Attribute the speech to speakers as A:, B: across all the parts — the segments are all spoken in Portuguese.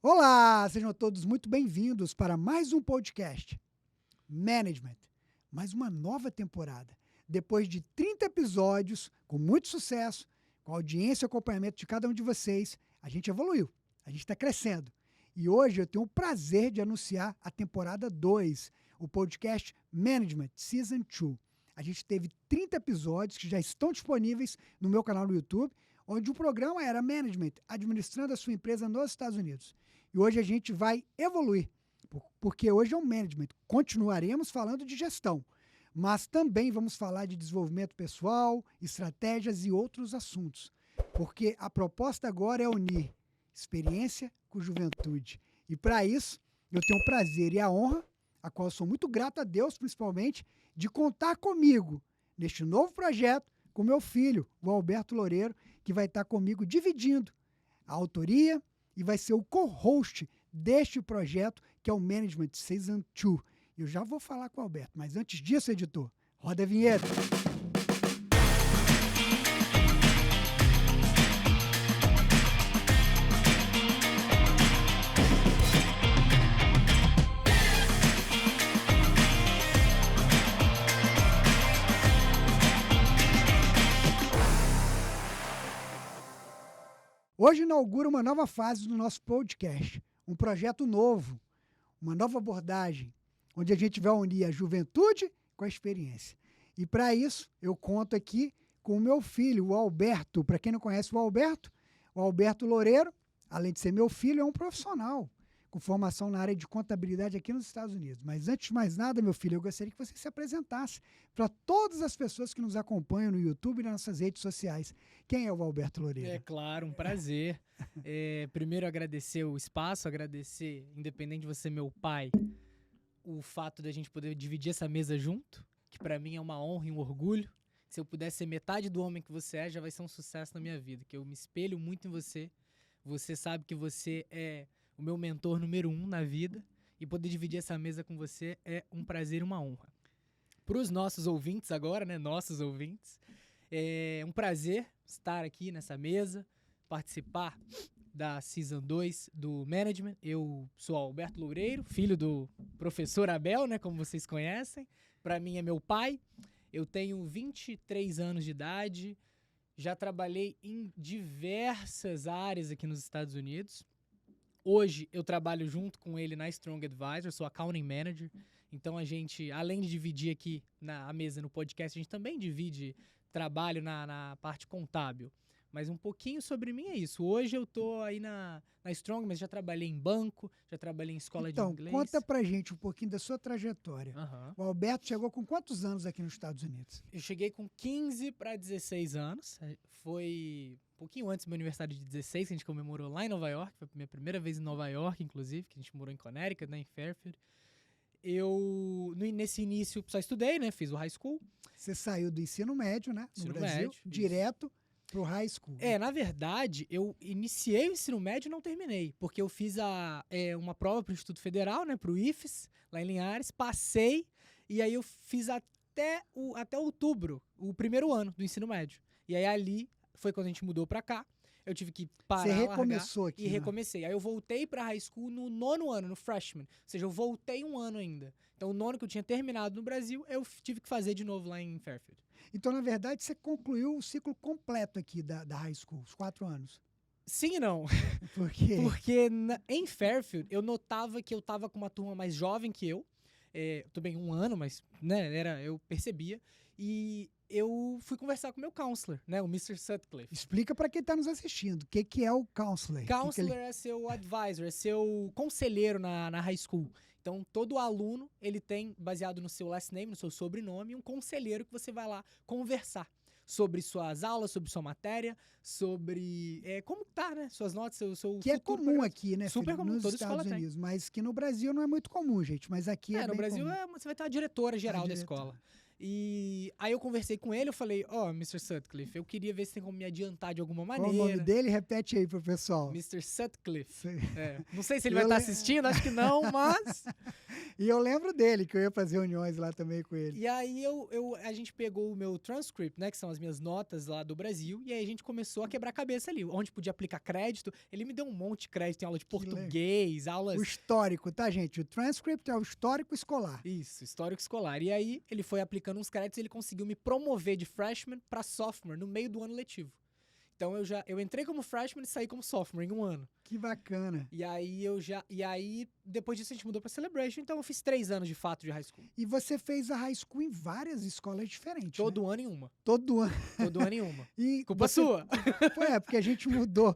A: Olá, sejam todos muito bem-vindos para mais um podcast Management, mais uma nova temporada. Depois de 30 episódios, com muito sucesso, com audiência e acompanhamento de cada um de vocês, a gente evoluiu, a gente está crescendo. E hoje eu tenho o prazer de anunciar a temporada 2, o podcast Management Season 2. A gente teve 30 episódios que já estão disponíveis no meu canal no YouTube, onde o programa era Management, administrando a sua empresa nos Estados Unidos. E hoje a gente vai evoluir, porque hoje é um Management. Continuaremos falando de gestão, mas também vamos falar de desenvolvimento pessoal, estratégias e outros assuntos. Porque a proposta agora é unir experiência com juventude. E para isso, eu tenho o prazer e a honra, a qual eu sou muito grato a Deus, principalmente, de contar comigo neste novo projeto com meu filho, o Alberto Loureiro, que vai estar comigo dividindo a autoria e vai ser o co-host deste projeto, que é o Management Season 2. Eu já vou falar com o Alberto, mas antes disso, editor, roda a vinheta. Hoje inaugura uma nova fase do nosso podcast, um projeto novo, uma nova abordagem, onde a gente vai unir a juventude com a experiência. E para isso, eu conto aqui com o meu filho, o Alberto. Para quem não conhece o Alberto Loureiro, além de ser meu filho, é um profissional com formação na área de contabilidade aqui nos Estados Unidos. Mas antes de mais nada, meu filho, eu gostaria que você se apresentasse para todas as pessoas que nos acompanham no YouTube e nas nossas redes sociais. Quem é o Alberto Loureiro?
B: É claro, um prazer. Primeiro agradecer o espaço, agradecer, independente de você ser meu pai, o fato de a gente poder dividir essa mesa junto, que para mim é uma honra e um orgulho. Se eu pudesse ser metade do homem que você é, já vai ser um sucesso na minha vida, que eu me espelho muito em você. Você sabe que você é o meu mentor número 1 na vida, e poder dividir essa mesa com você é um prazer e uma honra. Para os nossos ouvintes agora, né, nossos ouvintes, é um prazer estar aqui nessa mesa, participar da Season 2 do Management. Eu sou Alberto Loureiro, filho do professor Abel, né, como vocês conhecem. Para mim é meu pai. Eu tenho 23 anos de idade, já trabalhei em diversas áreas aqui nos Estados Unidos. Hoje eu trabalho junto com ele na Strong Advisor, sou Accounting Manager. Então a gente, além de dividir aqui na mesa no podcast, a gente também divide trabalho na parte contábil. Mas um pouquinho sobre mim é isso. Hoje eu tô aí na Strong, mas já trabalhei em banco, já trabalhei em escola de inglês.
A: Então, conta pra gente um pouquinho da sua trajetória. O Alberto chegou com quantos anos aqui nos Estados Unidos?
B: Eu cheguei com 15 para 16 anos. Foi um pouquinho antes do meu aniversário de 16, que a gente comemorou lá em Nova York. Foi a minha primeira vez em Nova York, inclusive, que a gente morou em Connecticut, né, em Fairfield. Nesse início, só estudei, né? Fiz o high school.
A: Você saiu do ensino médio, né? No Brasil,
B: médio,
A: direto pro high school.
B: Na verdade, eu iniciei o ensino médio e não terminei, porque eu fiz uma prova pro Instituto Federal, né? Pro IFES, lá em Linhares, passei, e aí eu fiz até outubro, o primeiro ano do ensino médio. E aí ali foi quando a gente mudou pra cá. Eu tive que parar,
A: Você recomeçou aqui,
B: e recomecei. Aí eu voltei pra high school no 9º ano, no freshman. Ou seja, eu voltei um ano ainda. Então o 9º que eu tinha terminado no Brasil, eu tive que fazer de novo lá em Fairfield.
A: Então, na verdade, você concluiu o ciclo completo aqui da high school, os 4 anos.
B: Sim e não.
A: Por quê?
B: Porque em Fairfield, eu notava que eu tava com uma turma mais jovem que eu. Tudo bem, um ano, mas né, eu percebia. E eu fui conversar com o meu counselor, né, o Mr. Sutcliffe.
A: Explica para quem está nos assistindo, o que é o counselor?
B: Counselor é seu advisor, é seu conselheiro na high school. Então, todo aluno, ele tem, baseado no seu last name, no seu sobrenome, um conselheiro que você vai lá conversar sobre suas aulas, sobre sua matéria, sobre como tá, né, suas notas, seu
A: que é comum aqui, né,
B: super comum,
A: nos
B: toda
A: Estados
B: escola
A: Unidos,
B: tem.
A: mas que no Brasil não é muito comum, gente, mas aqui é
B: no
A: bem
B: Brasil
A: comum.
B: Você vai ter a diretora geral da escola. E aí eu conversei com ele, eu falei, Mr. Sutcliffe, eu queria ver se tem como me adiantar de alguma
A: Qual o
B: maneira.
A: nome dele? Repete aí pro pessoal.
B: Mr. Sutcliffe.
A: Sei.
B: Não sei se ele vai estar assistindo, acho que não, mas...
A: E eu lembro dele, que eu ia fazer reuniões lá também com ele.
B: E aí a gente pegou o meu transcript, né, que são as minhas notas lá do Brasil, e aí a gente começou a quebrar a cabeça ali, onde podia aplicar crédito. Ele me deu um monte de crédito em aula de português, aulas...
A: O histórico, tá, gente? O transcript é o histórico escolar.
B: Isso, histórico escolar. E aí ele foi aplicando uns créditos e ele conseguiu me promover de freshman para sophomore no meio do ano letivo. Então eu entrei como freshman e saí como sophomore em um ano.
A: Que bacana.
B: E aí depois disso a gente mudou pra Celebration, então eu fiz 3 anos de fato de high school.
A: E você fez a high school em várias escolas diferentes,
B: Todo ano em uma.
A: Todo ano.
B: Todo ano em uma.
A: E
B: Culpa sua.
A: Porque a gente mudou.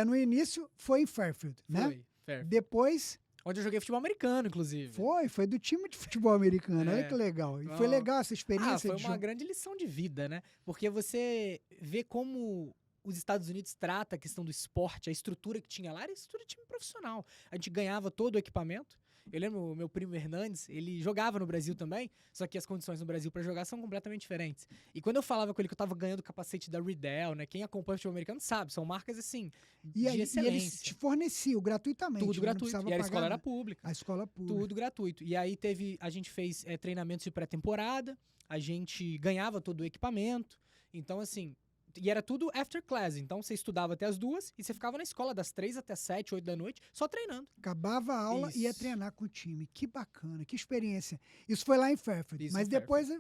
A: No início foi em Fairfield, né?
B: Foi, Fairfield.
A: Depois...
B: Onde eu joguei futebol americano, inclusive.
A: Foi do time de futebol americano. Olha que legal. E foi legal essa experiência.
B: Foi uma grande lição de vida, né? Porque você vê como os Estados Unidos trata a questão do esporte, a estrutura que tinha lá era a estrutura de time profissional. A gente ganhava todo o equipamento. Eu lembro o meu primo Hernandes, ele jogava no Brasil também, só que as condições no Brasil para jogar são completamente diferentes. E quando eu falava com ele que eu tava ganhando o capacete da Riddell, né? Quem acompanha o futebol americano sabe, são marcas assim, de excelência.
A: E eles te forneciam gratuitamente.
B: Tudo gratuito. E a escola era pública.
A: A escola pública.
B: Tudo gratuito. E aí a gente fez treinamentos de pré-temporada, a gente ganhava todo o equipamento. Então, assim, e era tudo after class. Então, você estudava até as 2 e você ficava na escola das 3 até 7, 8 da noite, só treinando.
A: Acabava a aula e ia treinar com o time. Que bacana, que experiência. Isso foi lá em Fairfield. Mas depois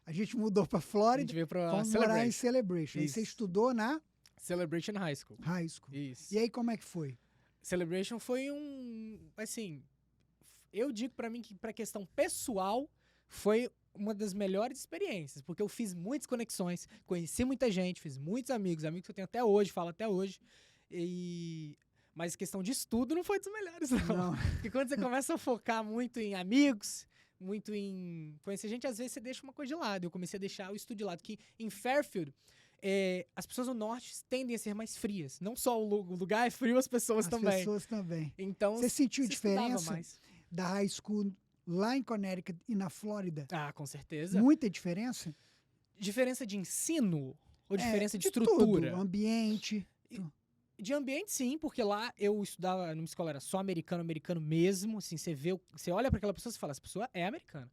A: a gente mudou para Flórida.
B: A gente veio para
A: morar em Celebration. E você estudou na...
B: Celebration High School.
A: High School.
B: Isso.
A: E aí, como é que foi?
B: Celebration foi assim, eu digo para mim que para questão pessoal foi uma das melhores experiências, porque eu fiz muitas conexões, conheci muita gente, fiz muitos amigos que eu tenho até hoje, falo até hoje. Mas questão de estudo não foi dos melhores, não. Porque quando você começa a focar muito em amigos, muito em conhecer gente, às vezes você deixa uma coisa de lado. Eu comecei a deixar o estudo de lado, que em Fairfield, as pessoas do norte tendem a ser mais frias. Não só o lugar é frio, as pessoas também.
A: As pessoas também.
B: Então,
A: você sentiu diferença da high school lá em Connecticut e na Flórida?
B: Ah, com certeza.
A: Muita diferença?
B: Diferença de ensino ou diferença de estrutura?
A: Tudo, ambiente.
B: De ambiente, sim, porque lá eu estudava numa escola, era só americano mesmo. Assim, você olha para aquela pessoa e fala, essa pessoa é americana.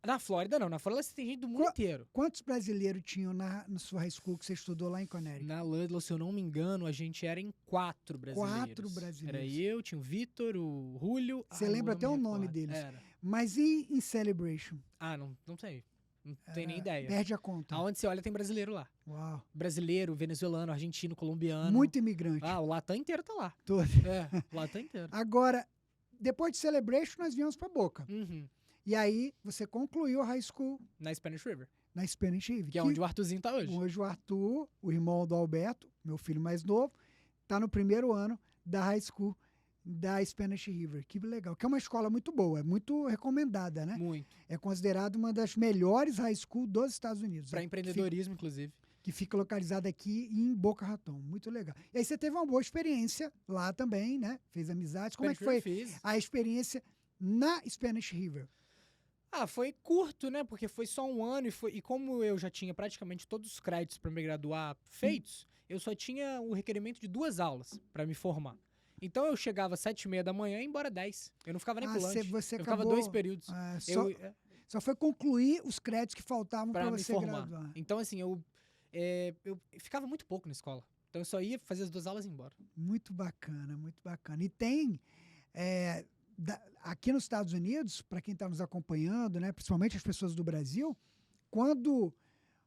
B: Na Flórida, não. Na Flórida, você tem gente do mundo inteiro.
A: Quantos brasileiros tinham na sua high school que você estudou lá em Connecticut?
B: Na Ludlow, se eu não me engano, a gente era em 4 brasileiros.
A: 4 brasileiros.
B: Era eu, tinha o Vitor, o Julio...
A: Você lembra até o nome deles.
B: Era.
A: Mas e em Celebration?
B: Não sei. Não tenho nem ideia.
A: Perde a conta.
B: Aonde você olha tem brasileiro lá.
A: Uau.
B: Brasileiro, venezuelano, argentino, colombiano.
A: Muito imigrante.
B: O Latam inteiro tá lá.
A: Todo.
B: O Latam inteiro.
A: Agora, depois de Celebration, nós viemos para Boca.
B: Uhum.
A: E aí, você concluiu a high school...
B: Na Spanish River.
A: Na Spanish River.
B: Que é onde o Arthurzinho tá hoje.
A: Hoje o Arthur, o irmão do Alberto, meu filho mais novo, tá no primeiro ano da high school da Spanish River. Que legal. Que é uma escola muito boa, é muito recomendada, né?
B: Muito.
A: É considerada uma das melhores high school dos Estados Unidos.
B: Para empreendedorismo, inclusive.
A: Que fica localizada aqui em Boca Raton. Muito legal. E aí você teve uma boa experiência lá também, né? Fez amizades. Como é que foi a experiência na Spanish River?
B: Foi curto, né? Porque foi só um ano e como eu já tinha praticamente todos os créditos para me graduar feitos, eu só tinha o requerimento de 2 aulas para me formar. Então eu chegava às 7h30 da manhã e ia embora 10. Eu não ficava nem com lanche.
A: Você
B: eu
A: acabou,
B: ficava 2 períodos.
A: Só foi concluir os créditos que faltavam para você
B: formar.
A: graduar.
B: Então, assim, eu ficava muito pouco na escola. Então eu só ia fazer as 2 aulas e ir embora.
A: Muito bacana, muito bacana. E tem... aqui nos Estados Unidos, para quem está nos acompanhando, né, principalmente as pessoas do Brasil, quando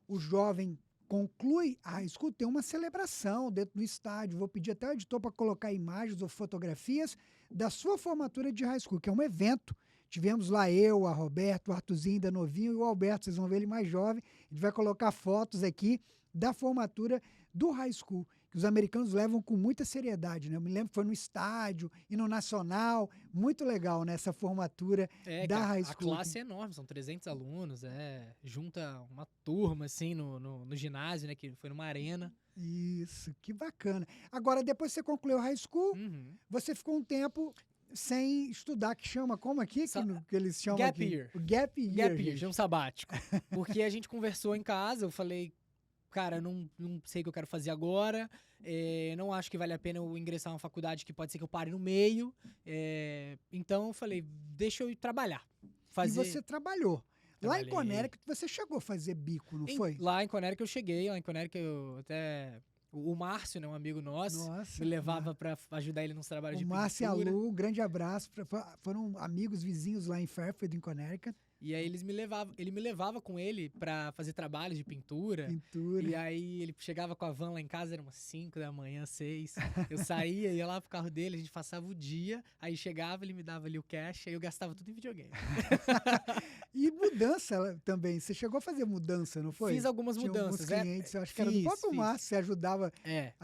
A: o jovem conclui a high school, tem uma celebração dentro do estádio. Vou pedir até ao editor para colocar imagens ou fotografias da sua formatura de high school, que é um evento. Tivemos lá eu, a Roberto, o Arthurzinho ainda novinho e o Alberto, vocês vão ver ele mais jovem. A gente vai colocar fotos aqui da formatura do high school, que os americanos levam com muita seriedade, né? Eu me lembro que foi no estádio e no Nacional, muito legal, né? Essa formatura da high school.
B: A classe é enorme, são 300 alunos, junta uma turma, assim, no ginásio, né? Que foi numa arena.
A: Isso, que bacana. Agora, depois que você concluiu high school, você ficou um tempo sem estudar, que chama como aqui? Que eles chamam
B: Gap
A: aqui?
B: year.
A: O Gap Year.
B: Gap year, um sabático. Porque a gente conversou em casa, eu falei, cara, não sei o que eu quero fazer agora, não acho que vale a pena eu ingressar numa faculdade que pode ser que eu pare no meio, então eu falei, deixa eu ir trabalhar.
A: E você trabalhou. Lá em
B: Trabalhei.
A: Connecticut, você chegou a fazer bico, não foi?
B: Lá em Connecticut eu cheguei, lá em Connecticut eu até... O Márcio, né, um amigo nosso,
A: Nossa,
B: me levava pra ajudar ele nos trabalhos de
A: o Márcio e a
B: pintura.
A: Lu, um grande abraço. Foram amigos vizinhos lá em Fairfield, em Connecticut.
B: E aí ele me levava com ele pra fazer trabalhos de pintura.
A: Pintura.
B: E aí ele chegava com a van lá em casa, era umas 5 da manhã, 6. Eu saía, ia lá pro carro dele, a gente passava o dia, aí chegava, ele me dava ali o cash, aí eu gastava tudo em videogame.
A: E mudança também. Você chegou a fazer mudança, não foi?
B: Fiz algumas
A: Tinha
B: mudanças.
A: alguns clientes, eu acho que era do
B: fiz,
A: próprio
B: fiz.
A: Márcio, você ajudava
B: É,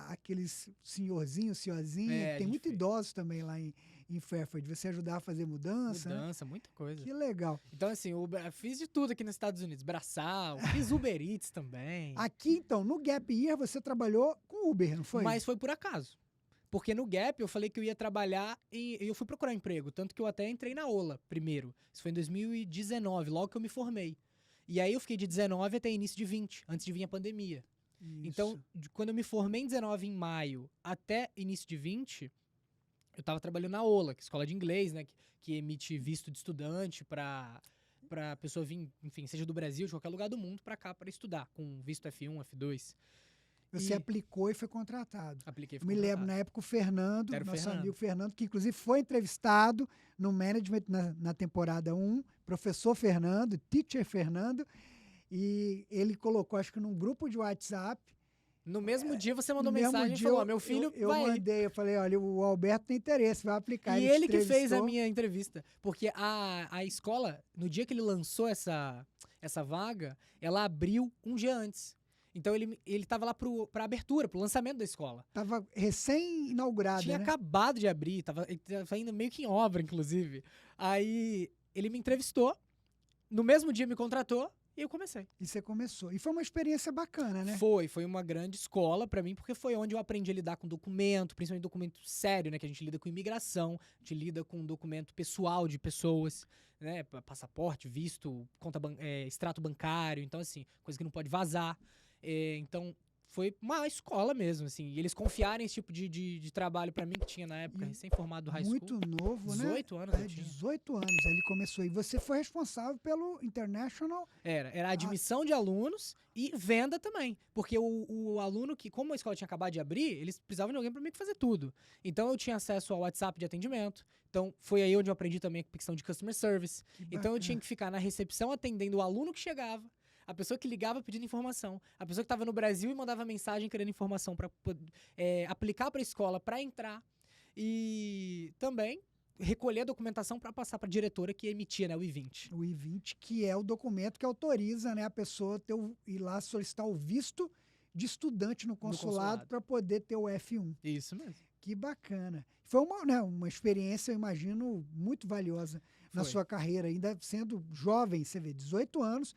A: aqueles senhorzinhos, senhorzinha.
B: É, a
A: Tem
B: gente
A: muito
B: fez.
A: idosos também lá em Fairfield. Você ajudava a fazer mudança, né?
B: muita coisa.
A: Que legal.
B: Então, assim, fiz de tudo aqui nos Estados Unidos. Braçal, fiz Uber Eats também.
A: Aqui, então, no Gap Year, você trabalhou com Uber, não foi?
B: Mas foi por acaso. Porque no Gap eu falei que eu ia trabalhar e eu fui procurar emprego. Tanto que eu até entrei na Ola primeiro. Isso foi em 2019, logo que eu me formei. E aí eu fiquei de 19 até início de 20, antes de vir a pandemia. Então,
A: Isso.
B: quando eu me formei em 19 em maio até início de 20, eu tava trabalhando na Ola, que é a escola de inglês, né? Que emite visto de estudante pra pessoa vir, enfim, seja do Brasil, de qualquer lugar do mundo, pra cá pra estudar, com visto F1, F2.
A: Você
B: E
A: aplicou e foi contratado.
B: apliquei,
A: Eu
B: fui
A: me lembro,
B: contratado.
A: na época, o Fernando,
B: Era o
A: nosso
B: Fernando.
A: amigo Fernando, que inclusive foi entrevistado no Management na temporada 1, professor Fernando, teacher Fernando, e ele colocou, acho que num grupo de WhatsApp.
B: No mesmo dia você mandou
A: No mesmo
B: mensagem e
A: dia
B: falou, meu filho
A: eu
B: vai aí.
A: mandei, eu falei, olha, o Alberto tem interesse, vai aplicar.
B: E
A: te
B: ele que fez a
A: entrevistou.
B: minha entrevista. Porque a escola, no dia que ele lançou essa vaga, ela abriu um dia antes. Então ele tava lá pra abertura, pro lançamento da escola.
A: Tava recém-inaugurada,
B: Tinha
A: né?
B: acabado de abrir, ele tava ainda meio que em obra, inclusive. Aí ele me entrevistou, no mesmo dia me contratou e eu comecei.
A: E você começou. E foi uma experiência bacana, né?
B: Foi uma grande escola pra mim, porque foi onde eu aprendi a lidar com documento, principalmente documento sério, né? Que a gente lida com imigração, a gente lida com documento pessoal de pessoas, né? Passaporte, visto, extrato bancário, então assim, coisa que não pode vazar. Então foi uma escola mesmo, assim. E eles confiarem esse tipo de trabalho pra mim, que tinha na época,
A: E
B: recém-formado do high
A: Muito
B: school.
A: novo,
B: 18
A: né?
B: anos eu tinha.
A: 18 anos ele começou. E você foi responsável pelo International.
B: Era admissão de alunos e venda também. Porque o aluno que, como a escola tinha acabado de abrir, eles precisavam de alguém para mim fazer tudo. Então eu tinha acesso ao WhatsApp de atendimento. Então foi aí onde eu aprendi também a questão de customer service. Então eu tinha que ficar na recepção atendendo o aluno que chegava, a pessoa que ligava pedindo informação, a pessoa que estava no Brasil e mandava mensagem querendo informação para aplicar para a escola para entrar. E também recolher a documentação para passar para a diretora que emitia, né, o I-20.
A: O I-20, que é o documento que autoriza, né, a pessoa ir lá solicitar o visto de estudante no consulado para poder ter o F1.
B: Isso mesmo.
A: Que bacana. Foi uma experiência, eu imagino, muito valiosa na sua carreira, ainda sendo jovem, você vê, 18 anos,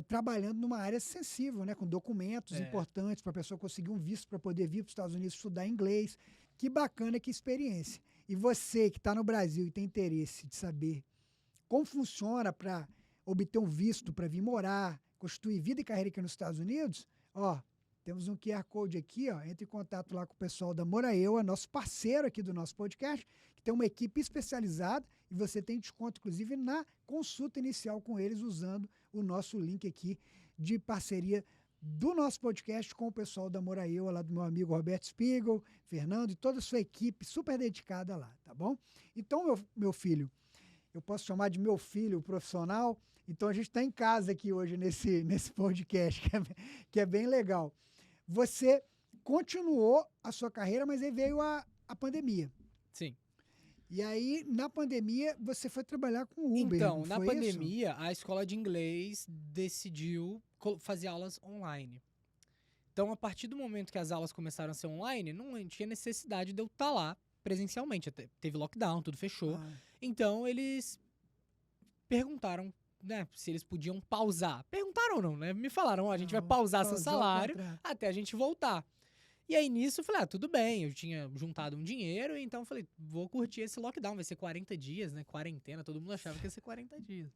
A: trabalhando numa área sensível, né, com documentos importantes para a pessoa conseguir um visto para poder vir para os Estados Unidos estudar inglês. Que bacana, que experiência. E você que está no Brasil e tem interesse de saber como funciona para obter um visto, para vir morar, constituir vida e carreira aqui nos Estados Unidos, temos um QR Code aqui, entre em contato lá com o pessoal da Moraeua, nosso parceiro aqui do nosso podcast, que tem uma equipe especializada e você tem desconto, inclusive, na consulta inicial com eles, usando o nosso link aqui de parceria do nosso podcast com o pessoal da Moraeua, lá do meu amigo Roberto Spiegel, Fernando e toda a sua equipe super dedicada lá, tá bom? Então, meu filho, eu posso chamar de meu filho profissional, então a gente está em casa aqui hoje nesse podcast, que é bem legal. Você continuou a sua carreira, mas aí veio a pandemia.
B: Sim.
A: E aí, na pandemia, você foi trabalhar com Uber,
B: Então,
A: não
B: na
A: foi
B: pandemia, a escola de inglês decidiu fazer aulas online. Então, a partir do momento que as aulas começaram a ser online, não tinha necessidade de eu estar lá presencialmente. Teve lockdown, tudo fechou. Então, eles perguntaram, né, se eles podiam pausar. Perguntaram ou não, né? Me falaram, a gente vai pausar seu salário até a gente voltar. E aí, nisso, eu falei, tudo bem, eu tinha juntado um dinheiro, então eu falei, vou curtir esse lockdown, vai ser 40 dias, né, quarentena, todo mundo achava que ia ser 40 dias.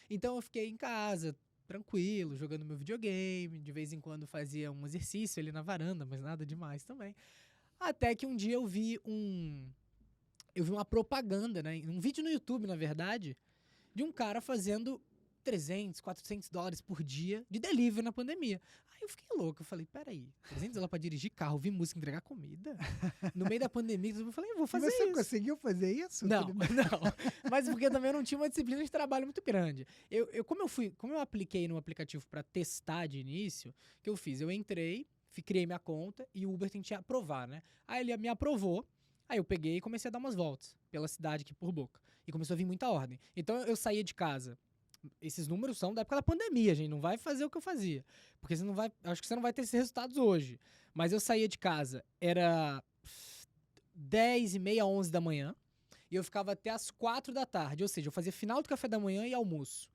B: Então eu fiquei em casa, tranquilo, jogando meu videogame, de vez em quando fazia um exercício ali na varanda, mas nada demais também. Até que um dia eu vi uma propaganda, né, um vídeo no YouTube, na verdade, de um cara fazendo 300, 400 dólares por dia de delivery na pandemia. Aí eu fiquei louco, eu falei, peraí, 300 dólares pra dirigir carro, ouvir música, entregar comida? No meio da pandemia, eu falei, eu vou fazer
A: Você
B: isso.
A: conseguiu fazer isso?
B: Não, mas porque também eu não tinha uma disciplina de trabalho muito grande. Como eu apliquei no aplicativo pra testar de início, o que eu fiz? Eu entrei, criei minha conta e o Uber tem que aprovar, né? Aí ele me aprovou, aí eu peguei e comecei a dar umas voltas pela cidade aqui por Boca. E começou a vir muita ordem. Então eu saía de casa. Esses números são da época da pandemia, gente. Não vai fazer o que eu fazia. Porque você não vai. Acho que você não vai ter esses resultados hoje. Mas eu saía de casa, era 10h30, 11 da manhã. E eu ficava até as 4 da tarde. Ou seja, eu fazia final do café da manhã e almoço.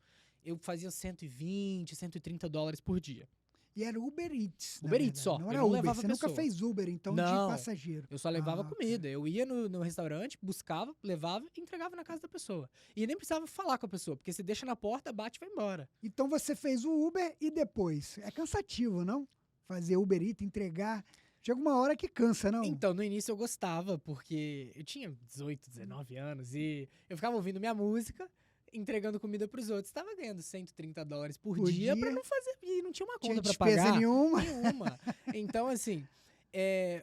B: Eu fazia 120, 130 dólares por dia.
A: E era Uber Eats.
B: Uber Eats só.
A: Não
B: eu
A: era
B: não
A: Uber.
B: levava
A: Você
B: pessoa.
A: nunca fez Uber, então,
B: não,
A: de passageiro.
B: Eu só levava
A: ok.
B: comida. Eu ia no restaurante, buscava, levava e entregava na casa da pessoa. E nem precisava falar com a pessoa, porque você deixa na porta, bate e vai embora.
A: Então você fez o Uber e depois. É cansativo, não? Fazer Uber Eats, entregar. Chega uma hora que cansa, não?
B: Então, no início eu gostava, porque eu tinha 18, 19 anos e eu ficava ouvindo minha música, entregando comida pros outros. Tava ganhando 130 dólares por dia pra não fazer. E não tinha uma conta pra pagar.
A: Tinha despesa nenhuma.
B: Nenhuma. Então, assim,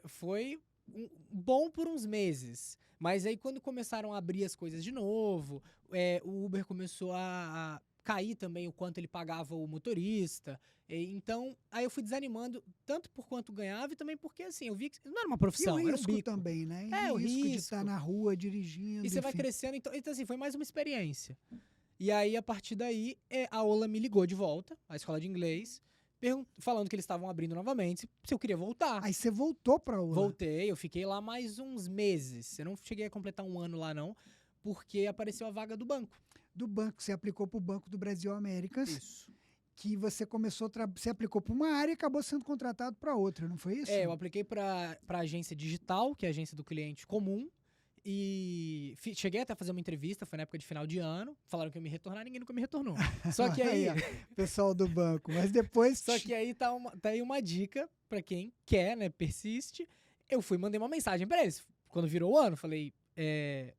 B: foi bom por uns meses. Mas aí, quando começaram a abrir as coisas de novo, o Uber começou a cair também o quanto ele pagava o motorista. Então, aí eu fui desanimando, tanto por quanto ganhava e também porque, assim, eu vi que não era uma profissão,
A: E o
B: era um
A: risco
B: bico.
A: também, né?
B: O
A: o risco de
B: risco.
A: estar na rua dirigindo.
B: E você vai crescendo, então, assim, foi mais uma experiência. E aí, a partir daí, a Ola me ligou de volta, a escola de inglês, falando que eles estavam abrindo novamente, se eu queria voltar.
A: Aí você voltou pra Ola?
B: Voltei, eu fiquei lá mais uns meses. Eu não cheguei a completar um ano lá, não, porque apareceu a vaga do banco.
A: Do banco, você aplicou pro Banco do Brasil Américas.
B: Isso.
A: Que você você aplicou para uma área e acabou sendo contratado para outra, não foi isso?
B: Eu apliquei para agência digital, que é a agência do cliente comum, e cheguei até a fazer uma entrevista, foi na época de final de ano, falaram que ia me retornar, ninguém nunca me retornou. Só que aí...
A: pessoal do banco, mas depois...
B: Só que aí tá aí uma dica para quem quer, né, persiste. Eu mandei uma mensagem para eles, quando virou o ano, falei,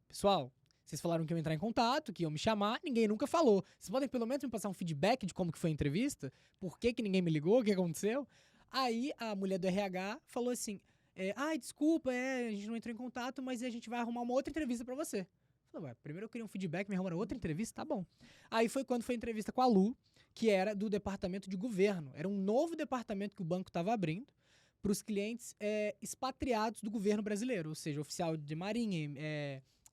B: pessoal... Vocês falaram que iam entrar em contato, que iam me chamar, ninguém nunca falou. Vocês podem pelo menos me passar um feedback de como que foi a entrevista? Por que ninguém me ligou? O que aconteceu? Aí a mulher do RH falou assim, desculpa, a gente não entrou em contato, mas a gente vai arrumar uma outra entrevista pra você. Eu falei, primeiro eu queria um feedback, me arrumaram outra entrevista? Tá bom. Aí foi quando foi a entrevista com a Lu, que era do departamento de governo. Era um novo departamento que o banco estava abrindo para os clientes expatriados do governo brasileiro, ou seja, oficial de marinha,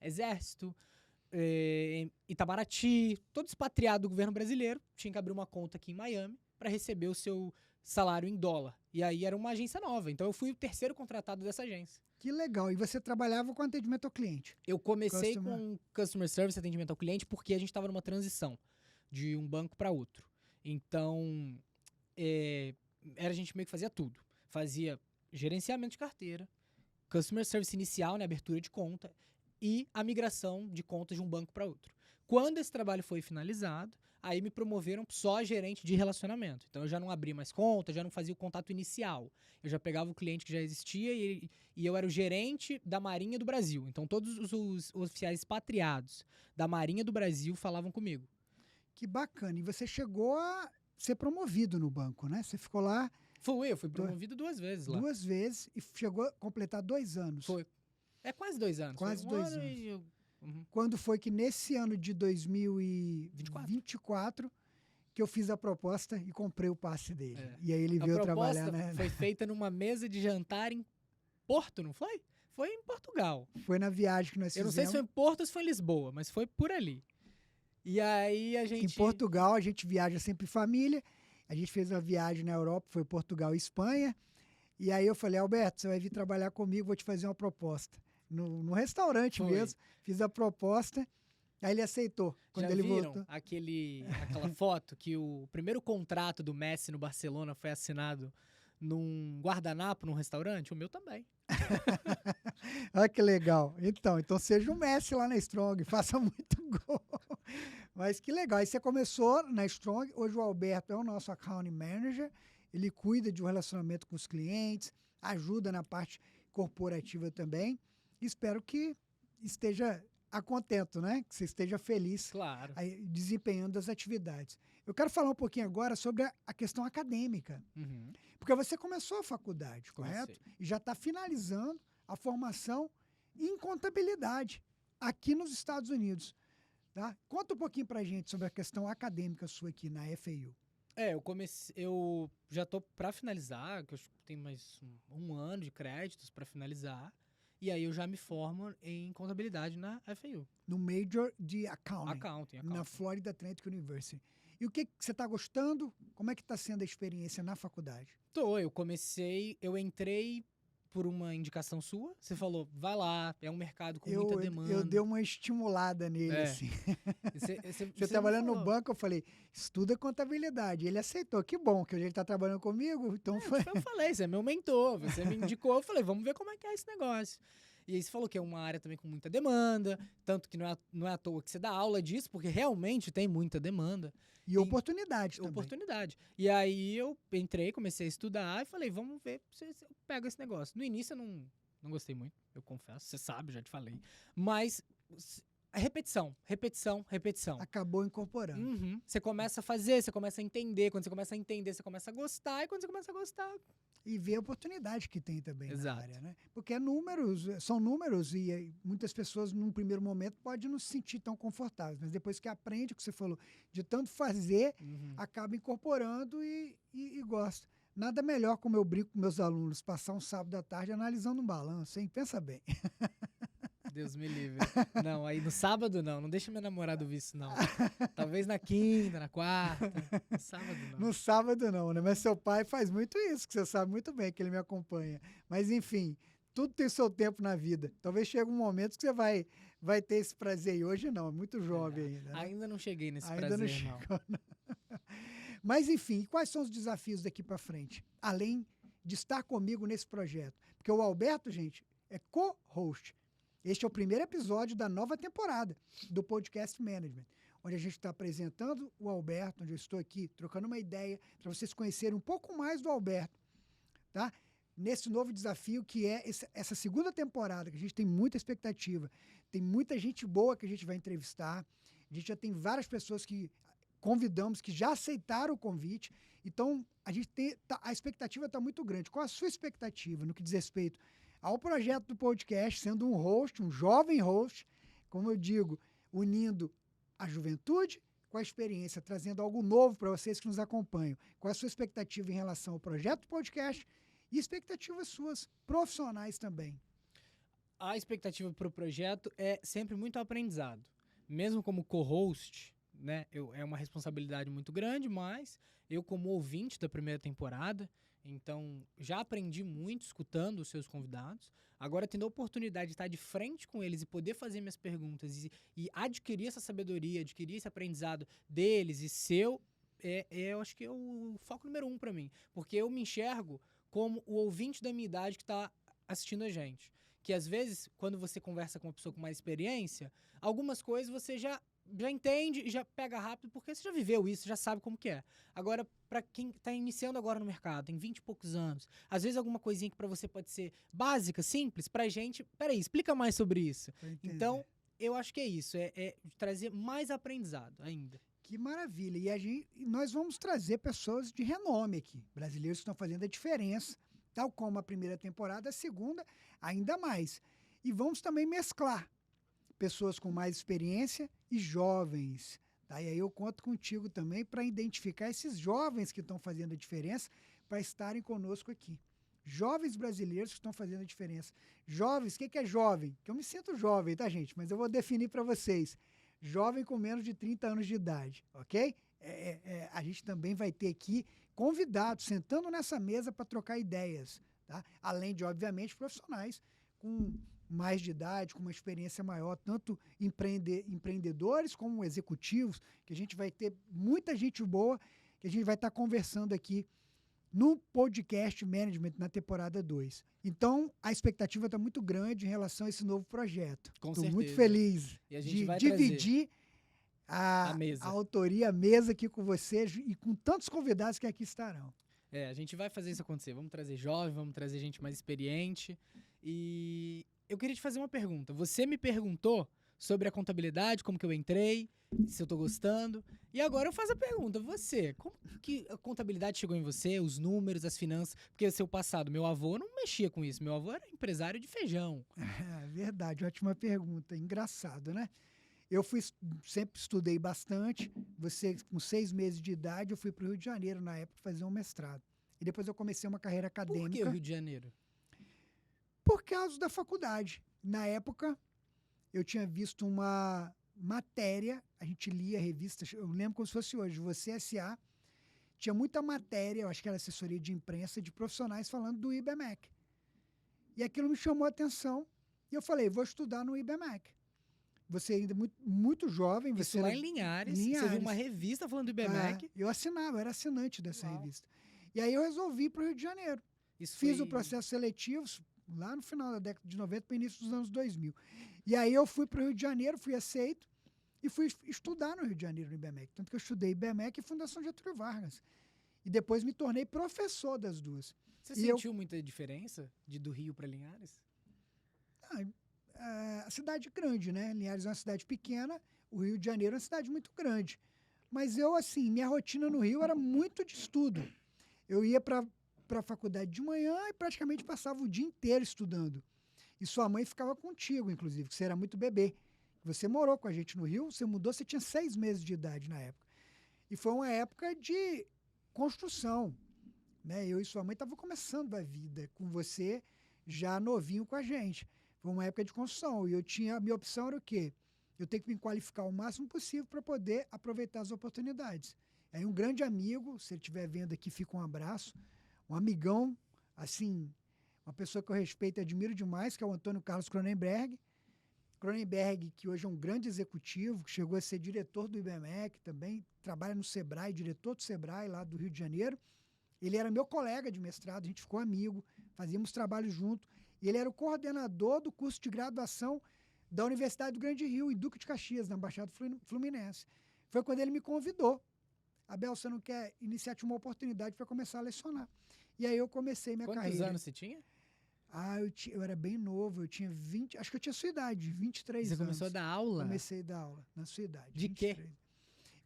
B: Exército, Itamaraty, todo expatriado do governo brasileiro, tinha que abrir uma conta aqui em Miami para receber o seu salário em dólar. E aí era uma agência nova, então eu fui o terceiro contratado dessa agência.
A: Que legal. E você trabalhava com atendimento ao cliente?
B: Eu comecei com Customer Service, atendimento ao cliente, porque a gente estava numa transição de um banco para outro. Então, a gente meio que fazia tudo. Fazia gerenciamento de carteira, Customer Service inicial, né, abertura de conta, e a migração de contas de um banco para outro. Quando esse trabalho foi finalizado, aí me promoveram só gerente de relacionamento. Então eu já não abri mais conta, já não fazia o contato inicial. Eu já pegava o cliente que já existia e eu era o gerente da Marinha do Brasil. Então todos os oficiais expatriados da Marinha do Brasil falavam comigo.
A: Que bacana. E você chegou a ser promovido no banco, né? Você ficou lá...
B: Eu fui promovido 2 vezes lá.
A: 2 vezes e chegou a completar 2 anos.
B: Foi. Quase 2 anos.
A: Quase 2 anos.
B: Uhum.
A: Quando foi que nesse ano de 2024 que eu fiz a proposta e comprei o passe dele. E aí ele veio trabalhar, né?
B: Foi feita numa mesa de jantar em Porto, não foi? Foi em Portugal.
A: Foi na viagem que nós fizemos.
B: Eu não sei se foi em Porto ou se foi em Lisboa, mas foi por ali. E aí a gente...
A: Em Portugal a gente viaja sempre em família. A gente fez uma viagem na Europa, foi Portugal e Espanha. E aí eu falei, Alberto, você vai vir trabalhar comigo, vou te fazer uma proposta. No restaurante mesmo, fiz a proposta, aí ele aceitou. Quando
B: Já
A: ele
B: viram
A: voltou.
B: aquela foto que o primeiro contrato do Messi no Barcelona foi assinado num guardanapo num restaurante? O meu também.
A: Olha que legal. Então seja um Messi lá na Strong, faça muito gol. Mas que legal. Aí você começou na Strong, hoje o Alberto é o nosso account manager, ele cuida de um relacionamento com os clientes, ajuda na parte corporativa também. Espero que esteja a contento, né? Que você esteja feliz
B: Claro.
A: aí, desempenhando as atividades. Eu quero falar um pouquinho agora sobre a questão acadêmica,
B: Uhum.
A: porque você começou a faculdade, correto?
B: Comecei.
A: E já está finalizando a formação em contabilidade aqui nos Estados Unidos. Tá? Conta um pouquinho para a gente sobre a questão acadêmica sua aqui na FAU.
B: Eu já tô para finalizar, que eu acho que tem mais um ano de créditos para finalizar. E aí eu já me formo em contabilidade na FAU.
A: No Major de Accounting,
B: Accounting.
A: na Florida Atlantic University. E o que você está gostando? Como é que está sendo a experiência na faculdade?
B: Eu entrei por uma indicação sua. Você falou, vai lá, é um mercado com muita demanda.
A: Eu dei uma estimulada nele, assim. Você trabalhando no banco, eu falei, estuda contabilidade. Ele aceitou, que bom, que hoje ele está trabalhando comigo, então foi...
B: Eu falei, você é meu mentor, você me indicou, eu falei, vamos ver como é que é esse negócio. E aí você falou que é uma área também com muita demanda, tanto que não é à toa que você dá aula disso, porque realmente tem muita demanda.
A: E oportunidade também.
B: Oportunidade. E aí eu entrei, comecei a estudar e falei, vamos ver se eu pego esse negócio. No início eu não gostei muito, eu confesso, você sabe, já te falei. Mas repetição.
A: Acabou incorporando.
B: Uhum. Você começa a fazer, você começa a entender. Quando você começa a entender, você começa a gostar. E quando você começa a gostar...
A: E ver a oportunidade que tem também
B: Exato.
A: na área, né? Porque são números e muitas pessoas, num primeiro momento, podem não se sentir tão confortáveis. Mas depois que aprende o que você falou, de tanto fazer, acaba incorporando e gosta. Nada melhor, como eu brinco com meus alunos, passar um sábado à tarde analisando um balanço, hein? Pensa bem.
B: Deus me livre. Não, aí no sábado não deixa meu namorado ver isso, não. Talvez na quinta, na quarta, no sábado não.
A: No sábado não, né? Mas seu pai faz muito isso, que você sabe muito bem, que ele me acompanha. Mas enfim, tudo tem seu tempo na vida. Talvez chegue um momento que você vai ter esse prazer, e hoje não, é muito jovem ainda. Né?
B: Ainda não cheguei nesse
A: ainda
B: prazer,
A: não. Chegou, não. Mas enfim, quais são os desafios daqui para frente? Além de estar comigo nesse projeto. Porque o Alberto, gente, é co-host. Este é o primeiro episódio da nova temporada do Podcast Management, onde a gente está apresentando o Alberto, onde eu estou aqui trocando uma ideia para vocês conhecerem um pouco mais do Alberto, tá? Nesse novo desafio que é essa segunda temporada, que a gente tem muita expectativa, tem muita gente boa que a gente vai entrevistar, a gente já tem várias pessoas que convidamos, que já aceitaram o convite, então a expectativa está muito grande. Qual a sua expectativa no que diz respeito ao projeto do podcast, sendo um host, um jovem host, como eu digo, unindo a juventude com a experiência, trazendo algo novo para vocês que nos acompanham. Qual é a sua expectativa em relação ao projeto do podcast e expectativas suas profissionais também?
B: A expectativa para o projeto é sempre muito aprendizado. Mesmo como co-host, né, é uma responsabilidade muito grande, mas eu como ouvinte da primeira temporada, então, já aprendi muito escutando os seus convidados. Agora, tendo a oportunidade de estar de frente com eles e poder fazer minhas perguntas e adquirir essa sabedoria, adquirir esse aprendizado deles e seu, eu acho que é o foco número 1 para mim. Porque eu me enxergo como o ouvinte da minha idade que está assistindo a gente. Que, às vezes, quando você conversa com uma pessoa com mais experiência, algumas coisas você já entende e já pega rápido, porque você já viveu isso, já sabe como que é. Agora, para quem está iniciando agora no mercado, tem 20 e poucos anos, às vezes alguma coisinha que para você pode ser básica, simples, pra gente, peraí, explica mais sobre isso. Então, eu acho que é isso, é trazer mais aprendizado ainda.
A: Que maravilha. E nós vamos trazer pessoas de renome aqui, brasileiros que estão fazendo a diferença, tal como a primeira temporada, a segunda, ainda mais. E vamos também mesclar pessoas com mais experiência e jovens. Tá? E aí eu conto contigo também para identificar esses jovens que estão fazendo a diferença para estarem conosco aqui. Jovens brasileiros que estão fazendo a diferença. Jovens, o que é jovem? Que eu me sinto jovem, tá, gente? Mas eu vou definir para vocês. Jovem com menos de 30 anos de idade, ok? A gente também vai ter aqui convidados sentando nessa mesa para trocar ideias, tá? Além de, obviamente, profissionais com mais de idade, com uma experiência maior, tanto empreendedores como executivos, que a gente vai ter muita gente boa, que a gente vai estar conversando aqui no podcast Management na temporada 2. Então, a expectativa está muito grande em relação a esse novo projeto.
B: Com
A: Estou
B: certeza.
A: muito feliz
B: E a gente
A: de
B: vai
A: dividir
B: a mesa.
A: a autoria, a mesa aqui com vocês e com tantos convidados que aqui estarão.
B: A gente vai fazer isso acontecer. Vamos trazer jovem, vamos trazer gente mais experiente. E eu queria te fazer uma pergunta. Você me perguntou sobre a contabilidade, como que eu entrei, se eu tô gostando. E agora eu faço a pergunta. Você, como que a contabilidade chegou em você, os números, as finanças? Porque o seu passado, meu avô não mexia com isso. Meu avô era empresário de feijão.
A: É verdade, ótima pergunta. Engraçado, né? Eu sempre estudei bastante. Você, com 6 meses de idade, eu fui para o Rio de Janeiro, na época, fazer um mestrado. E depois eu comecei uma carreira acadêmica.
B: Por que o Rio de Janeiro?
A: Por causa da faculdade. Na época, eu tinha visto uma matéria, a gente lia revistas, eu lembro como se fosse hoje, Você S.A., tinha muita matéria, eu acho que era assessoria de imprensa, de profissionais falando do IBMEC. E aquilo me chamou a atenção, e eu falei, vou estudar no IBMEC. Você ainda muito jovem.
B: Isso
A: Você
B: lá em Linhares, você viu uma revista falando do IBMEC?
A: Eu assinava, eu era assinante dessa
B: Uau.
A: revista. E aí eu resolvi ir para o Rio de Janeiro. Fiz o processo seletivo lá no final da década de 90 para o início dos anos 2000. E aí eu fui para o Rio de Janeiro, fui aceito e fui estudar no Rio de Janeiro, no IBMEC. Tanto que eu estudei IBMEC e Fundação Getúlio Vargas. E depois me tornei professor das duas.
B: Você sentiu muita diferença do Rio para Linhares?
A: A cidade grande, né? Linhares é uma cidade pequena, o Rio de Janeiro é uma cidade muito grande. Mas eu, assim, minha rotina no Rio era muito de estudo. Eu ia para a faculdade de manhã e praticamente passava o dia inteiro estudando. E sua mãe ficava contigo, inclusive, que você era muito bebê. Você morou com a gente no Rio, você mudou, você tinha 6 meses de idade na época. E foi uma época de construção, né? Eu e sua mãe estavam começando a vida com você já novinho com a gente. Foi uma época de construção. E a minha opção era o quê? Eu tenho que me qualificar o máximo possível para poder aproveitar as oportunidades. Aí um grande amigo, se ele estiver vendo aqui, fica um abraço, um amigão, assim, uma pessoa que eu respeito e admiro demais, que é o Antônio Carlos Cronenberg. Cronenberg, que hoje é um grande executivo, que chegou a ser diretor do IBMEC também, trabalha no Sebrae, diretor do Sebrae lá do Rio de Janeiro. Ele era meu colega de mestrado, a gente ficou amigo, fazíamos trabalho junto. E ele era o coordenador do curso de graduação da Universidade do Grande Rio, em Duque de Caxias, na Baixada Fluminense. Foi quando ele me convidou. Abel, você não quer iniciar uma oportunidade para começar a lecionar? E aí eu comecei minha carreira.
B: Quantos anos você tinha?
A: Eu era bem novo, eu tinha 20, acho que eu tinha sua idade, 23 anos.
B: Você começou a dar aula?
A: Comecei a dar aula, na sua idade.
B: De
A: 23.
B: quê?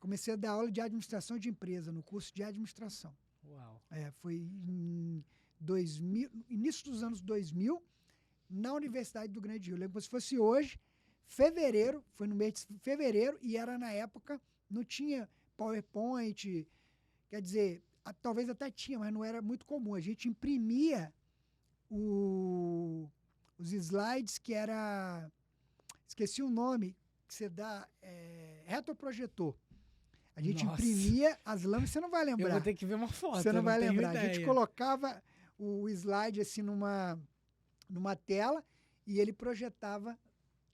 A: Comecei a dar aula de administração de empresa, no curso de administração.
B: Uau.
A: Foi em 2000, início dos anos 2000, na Universidade do Grande Rio. Eu lembro como se fosse hoje, fevereiro, foi no mês de fevereiro, e era na época, não tinha PowerPoint, quer dizer, talvez até tinha, mas não era muito comum. A gente imprimia os slides que era, esqueci o nome, que você dá, retroprojetor. A gente imprimia as lâminas, você não vai lembrar.
B: Eu vou ter que ver uma foto.
A: Você não vai lembrar.
B: Ideia.
A: A gente colocava o slide assim numa tela e ele projetava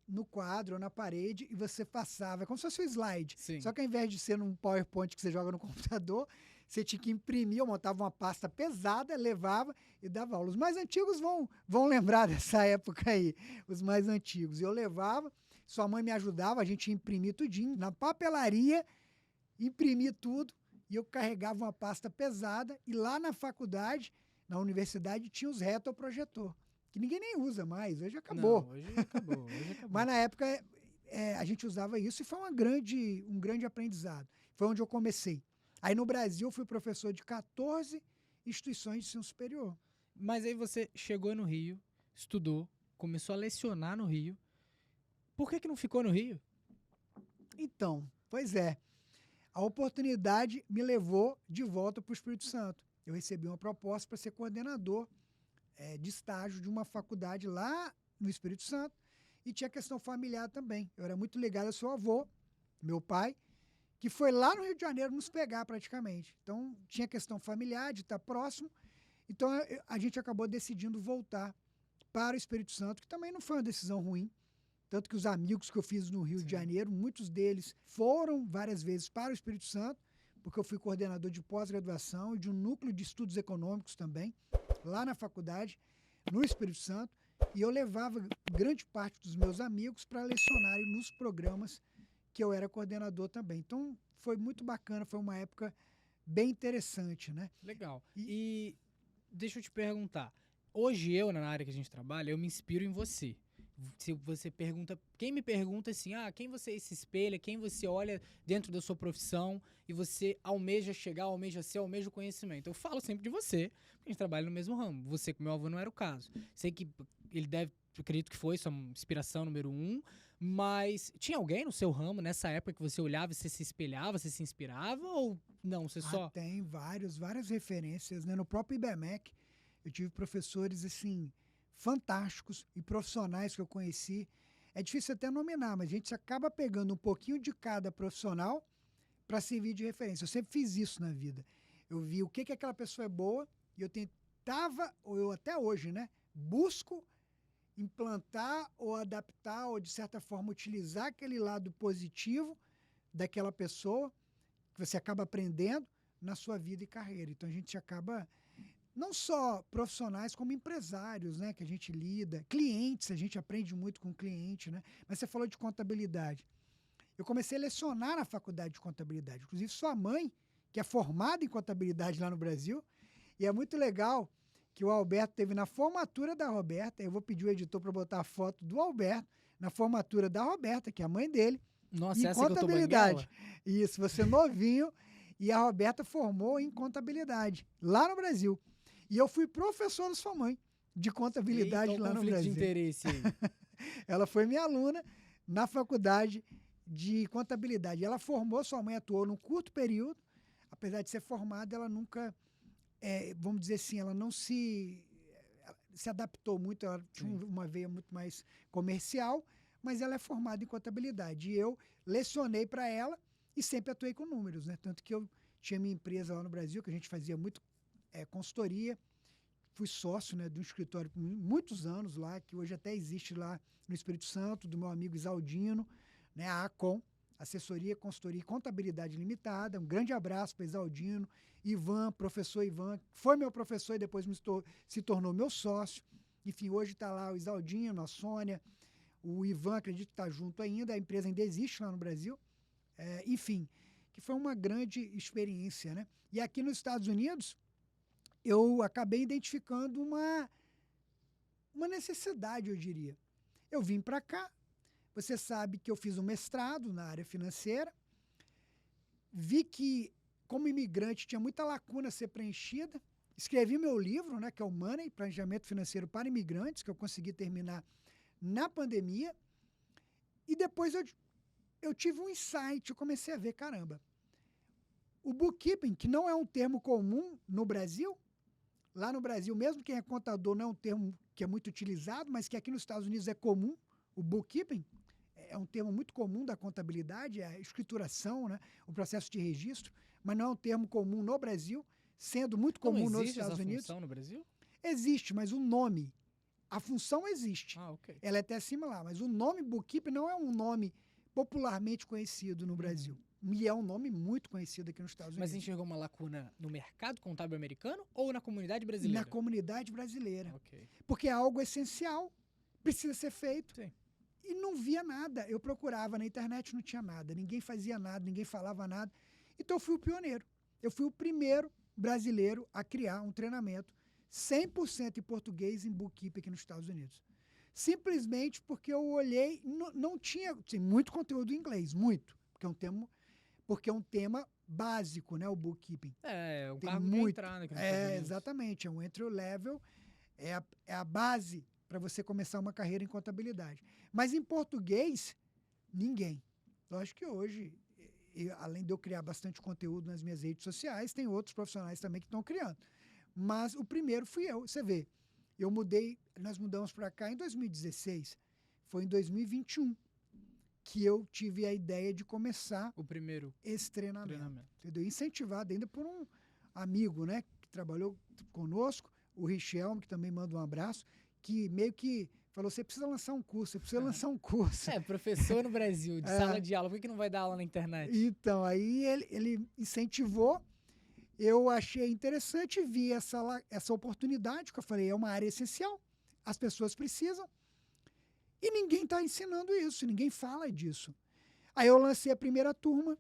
A: no quadro ou na parede e você passava, como se fosse um slide.
B: Sim.
A: Só que ao invés de ser num PowerPoint que você joga no computador, você tinha que imprimir, eu montava uma pasta pesada, levava e dava aula. Os mais antigos vão lembrar dessa época aí, os mais antigos. Eu levava, sua mãe me ajudava, a gente ia imprimir tudinho, na papelaria, imprimir tudo, e eu carregava uma pasta pesada, e lá na faculdade, na universidade, tinha os retroprojetor, que ninguém nem usa mais, hoje acabou.
B: Não, hoje acabou.
A: Mas na época a gente usava isso e foi um grande aprendizado. Foi onde eu comecei. Aí no Brasil eu fui professor de 14 instituições de ensino superior.
B: Mas aí você chegou no Rio, estudou, começou a lecionar no Rio. Por que não ficou no Rio?
A: Então, pois é. A oportunidade me levou de volta para o Espírito Santo. Eu recebi uma proposta para ser coordenador de estágio de uma faculdade lá no Espírito Santo e tinha questão familiar também. Eu era muito ligado ao seu avô, meu pai, que foi lá no Rio de Janeiro nos pegar praticamente. Então, tinha questão familiar, de estar próximo. Então, a gente acabou decidindo voltar para o Espírito Santo, que também não foi uma decisão ruim. Tanto que os amigos que eu fiz no Rio de Janeiro, muitos deles foram várias vezes para o Espírito Santo, porque eu fui coordenador de pós-graduação e de um núcleo de estudos econômicos também, lá na faculdade, no Espírito Santo, e eu levava grande parte dos meus amigos para lecionarem nos programas que eu era coordenador também. Então, foi muito bacana, foi uma época bem interessante, né?
B: Legal. E deixa eu te perguntar. Hoje na área que a gente trabalha, eu me inspiro em você. Se você pergunta, quem me pergunta assim, quem você se espelha, quem você olha dentro da sua profissão e você almeja chegar, almeja ser, almeja o conhecimento. Eu falo sempre de você, porque a gente trabalha no mesmo ramo. Você com meu avô não era o caso. Sei que ele deve, acredito que foi sua inspiração número 1, mas tinha alguém no seu ramo nessa época que você olhava e você se espelhava, você se inspirava ou não? Você só...
A: Tem várias referências, né? No próprio IBMEC, eu tive professores, assim, fantásticos e profissionais que eu conheci. É difícil até nominar, mas a gente acaba pegando um pouquinho de cada profissional para servir de referência. Eu sempre fiz isso na vida. Eu vi o que aquela pessoa é boa e eu tentava, ou eu até hoje, né, busco implantar ou adaptar ou, de certa forma, utilizar aquele lado positivo daquela pessoa que você acaba aprendendo na sua vida e carreira. Então, a gente acaba... Não só profissionais, como empresários, né, que a gente lida, clientes, a gente aprende muito com o cliente, né? Mas você falou de contabilidade. Eu comecei a lecionar na faculdade de contabilidade. Inclusive, sua mãe, que é formada em contabilidade lá no Brasil, e é muito legal que o Alberto teve na formatura da Roberta. Eu vou pedir o editor para botar a foto do Alberto na formatura da Roberta, que é a mãe dele,
B: Nossa,
A: em
B: essa que eu tô
A: contabilidade.
B: banguela?
A: Isso, você novinho, e a Roberta formou em contabilidade lá no Brasil. E eu fui professor da sua mãe de contabilidade lá no Brasil.
B: Conflito de interesse aí.
A: Ela foi minha aluna na faculdade de contabilidade. Ela formou, sua mãe atuou num curto período. Apesar de ser formada, ela nunca, vamos dizer assim, ela não se adaptou muito. Ela tinha uma veia muito mais comercial, mas ela é formada em contabilidade. E eu lecionei para ela e sempre atuei com números, né? Tanto que eu tinha minha empresa lá no Brasil, que a gente fazia muito consultoria. Fui sócio, né, de um escritório por muitos anos lá, que hoje até existe lá no Espírito Santo, do meu amigo Isaldino, né, a ACOM, Assessoria, Consultoria e Contabilidade Limitada. Um grande abraço para Isaldino, Ivan, professor Ivan, foi meu professor e depois se tornou meu sócio. Enfim, hoje está lá o Isaldino, a Sônia, o Ivan, acredito que está junto ainda, a empresa ainda existe lá no Brasil. Enfim, que foi uma grande experiência, né? E aqui nos Estados Unidos, eu acabei identificando uma necessidade, eu diria. Eu vim para cá, você sabe que eu fiz um mestrado na área financeira, vi que, como imigrante, tinha muita lacuna a ser preenchida, escrevi meu livro, né, que é o Money, Planejamento Financeiro para Imigrantes, que eu consegui terminar na pandemia, e depois eu tive um insight, eu comecei a ver, caramba, o bookkeeping, que não é um termo comum no Brasil, lá no Brasil, mesmo quem é contador, não é um termo que é muito utilizado, mas que aqui nos Estados Unidos é comum. O bookkeeping é um termo muito comum da contabilidade, é a escrituração, né? O processo de registro, mas não é um termo comum no Brasil, sendo muito comum nos Estados Unidos.
B: Existe essa função no Brasil?
A: Existe, mas o nome, a função existe.
B: Ok.
A: Ela é até similar, mas o nome bookkeeping não é um nome popularmente conhecido no Brasil. E é um nome muito conhecido aqui nos Estados Unidos.
B: Mas você enxergou uma lacuna no mercado contábil americano ou na comunidade brasileira?
A: Na comunidade brasileira.
B: Ok.
A: Porque é algo essencial, precisa ser feito.
B: Sim.
A: E não via nada. Eu procurava na internet, não tinha nada. Ninguém fazia nada, ninguém falava nada. Então eu fui o pioneiro. Eu fui o primeiro brasileiro a criar um treinamento 100% em português em bookkeeping aqui nos Estados Unidos. Simplesmente porque eu olhei, não tinha muito conteúdo em inglês, muito. Porque é um tema básico, né, o bookkeeping.
B: É, um
A: Tem
B: cargo
A: muito,
B: de entrada aqui nos Estados Unidos.
A: Exatamente, é um entry level, é a base para você começar uma carreira em contabilidade. Mas em português, ninguém. Lógico que hoje, além de eu criar bastante conteúdo nas minhas redes sociais, tem outros profissionais também que estão criando. Mas o primeiro fui eu. Você vê, nós mudamos para cá em 2016, foi em 2021 que eu tive a ideia de começar esse treinamento. Entendeu? Incentivado ainda por um amigo, né, que trabalhou conosco, o Richelme, que também manda um abraço, que meio que falou, você precisa lançar um curso, você precisa lançar um curso.
B: Professor no Brasil, de sala de aula, por que não vai dar aula na internet?
A: Então, aí ele incentivou, eu achei interessante, vi essa oportunidade, que eu falei, é uma área essencial, as pessoas precisam, e ninguém está ensinando isso, ninguém fala disso. Aí eu lancei a primeira turma,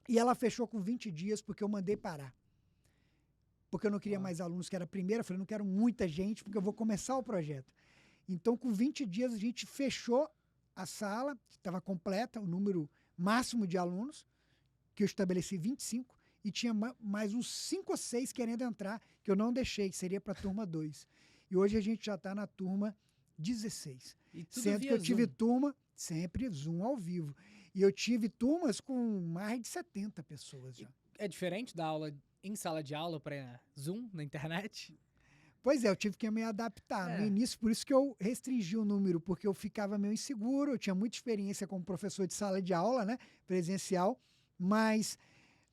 A: e ela fechou com 20 dias, porque eu mandei parar. Porque eu não queria mais alunos, que era a primeira, eu falei, não quero muita gente, porque eu vou começar o projeto. Então, com 20 dias, a gente fechou a sala, estava completa, o número máximo de alunos, que eu estabeleci 25, e tinha mais uns 5 ou 6 querendo entrar, que eu não deixei, que seria para a turma 2. E hoje a gente já está na turma 16. Sendo que eu tive turma, sempre Zoom ao vivo. E eu tive turmas com mais de 70 pessoas já.
B: É diferente da aula em sala de aula para Zoom na internet?
A: Pois é, eu tive que me adaptar. No início, por isso que eu restringi o número, porque eu ficava meio inseguro, eu tinha muita experiência como professor de sala de aula, né, presencial, mas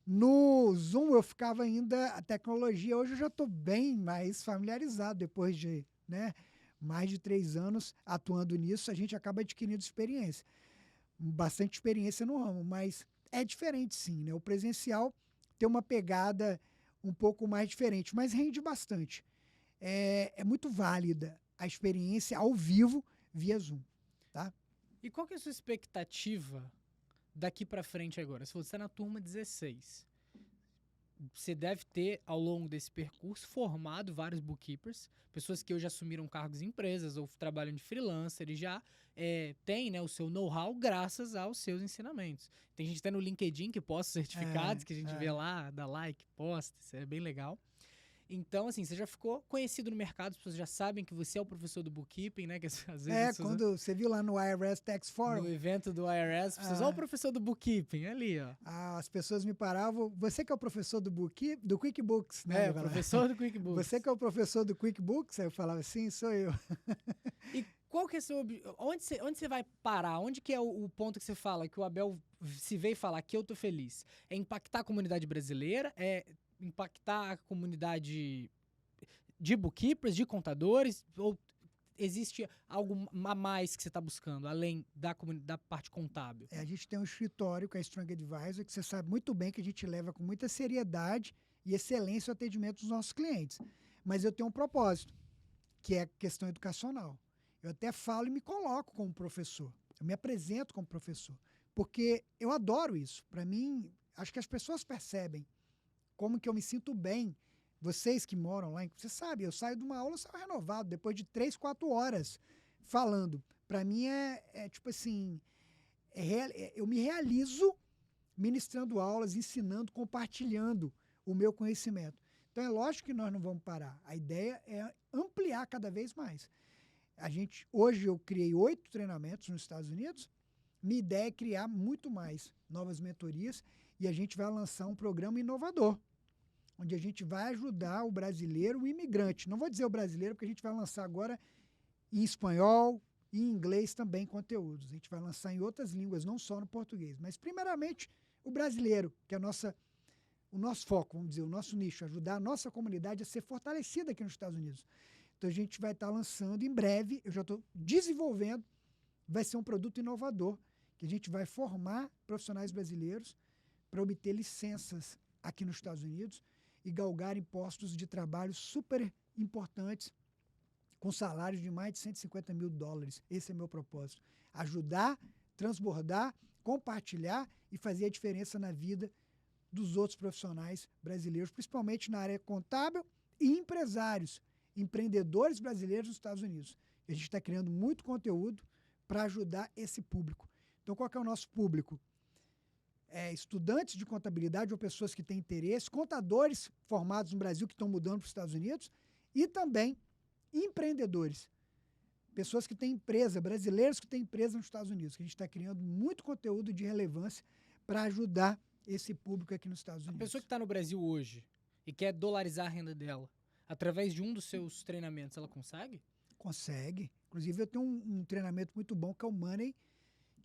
A: no Zoom eu ficava ainda, a tecnologia, hoje eu já estou bem mais familiarizado, depois de mais de 3 anos atuando nisso, a gente acaba adquirindo experiência, bastante experiência no ramo, mas é diferente sim, né? O presencial tem uma pegada um pouco mais diferente, mas rende bastante. É muito válida a experiência ao vivo via Zoom, tá?
B: E qual que é a sua expectativa daqui para frente agora? Se você está na turma 16, você deve ter, ao longo desse percurso, formado vários bookkeepers, pessoas que hoje assumiram cargos em empresas ou trabalham de freelancer e já têm, né, o seu know-how graças aos seus ensinamentos. Tem gente até no LinkedIn que posta certificados, que a gente vê lá, dá like, posta, isso é bem legal. Então, assim, você já ficou conhecido no mercado, as pessoas já sabem que você é o professor do bookkeeping, né? Que às vezes
A: quando você viu lá no IRS Tax Forum.
B: No evento do IRS, as pessoas, ó, o professor do bookkeeping, ali, ó.
A: As pessoas me paravam, você que é o professor do bookkeeping, do QuickBooks, né?
B: Professor do QuickBooks.
A: Você que é o professor do QuickBooks? Aí eu falava, sim, sou eu.
B: E qual que é o seu onde você vai parar? Onde que é o ponto que você fala, que o Abel se vê e fala, aqui eu tô feliz? É impactar a comunidade brasileira? É impactar a comunidade de bookkeepers, de contadores, ou existe algo a mais que você está buscando, além da parte contábil?
A: A gente tem um escritório, que é a Strong Advisor, que você sabe muito bem que a gente leva com muita seriedade e excelência o atendimento dos nossos clientes. Mas eu tenho um propósito, que é a questão educacional. Eu até falo e me coloco como professor. Eu me apresento como professor, porque eu adoro isso. Para mim, acho que as pessoas percebem como que eu me sinto bem. Vocês que moram lá, você sabe, eu saio de uma aula, eu saio renovado, depois de 3, 4 horas falando. Para mim tipo assim, eu me realizo ministrando aulas, ensinando, compartilhando o meu conhecimento. Então é lógico que nós não vamos parar. A ideia é ampliar cada vez mais. Hoje eu criei 8 treinamentos nos Estados Unidos. Minha ideia é criar muito mais novas mentorias e a gente vai lançar um programa inovador, onde a gente vai ajudar o brasileiro, o imigrante. Não vou dizer o brasileiro, porque a gente vai lançar agora em espanhol e em inglês também conteúdos. A gente vai lançar em outras línguas, não só no português. Mas, primeiramente, o brasileiro, que é o nosso foco, vamos dizer, o nosso nicho, ajudar a nossa comunidade a ser fortalecida aqui nos Estados Unidos. Então, a gente vai estar lançando em breve, eu já estou desenvolvendo, vai ser um produto inovador, que a gente vai formar profissionais brasileiros para obter licenças aqui nos Estados Unidos e galgar impostos de trabalho super importantes, com salários de mais de $150 mil. Esse é meu propósito. Ajudar, transbordar, compartilhar e fazer a diferença na vida dos outros profissionais brasileiros, principalmente na área contábil e empresários, empreendedores brasileiros nos Estados Unidos. A gente está criando muito conteúdo para ajudar esse público. Então, qual que é o nosso público? Estudantes de contabilidade ou pessoas que têm interesse, contadores formados no Brasil que estão mudando para os Estados Unidos e também empreendedores, pessoas que têm empresa, brasileiros que têm empresa nos Estados Unidos, que a gente está criando muito conteúdo de relevância para ajudar esse público aqui nos Estados Unidos.
B: A pessoa que está no Brasil hoje e quer dolarizar a renda dela, através de um dos seus treinamentos, ela consegue?
A: Consegue. Inclusive, eu tenho um treinamento muito bom, que é o Money,